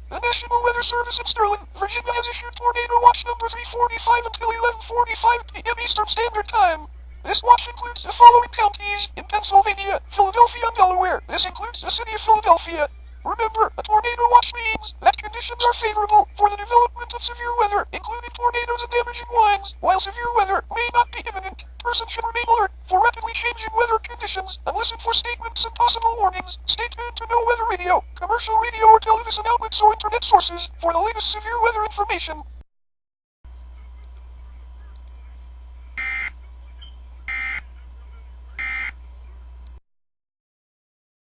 The National Weather Service in Sterling, Virginia has issued tornado watch number 345 until 11:45 p.m. Eastern Standard Time. This watch includes the following counties in Pennsylvania, Philadelphia, and Delaware. This includes the city of Philadelphia. Remember, a tornado watch means that conditions are favorable for the development of severe weather, including tornadoes and damaging winds. While severe weather may not be imminent, persons should remain alert for rapidly changing weather conditions and listen for statements and possible warnings. Stay tuned to No Weather Radio, commercial radio or television outlets or internet sources for the latest severe weather information.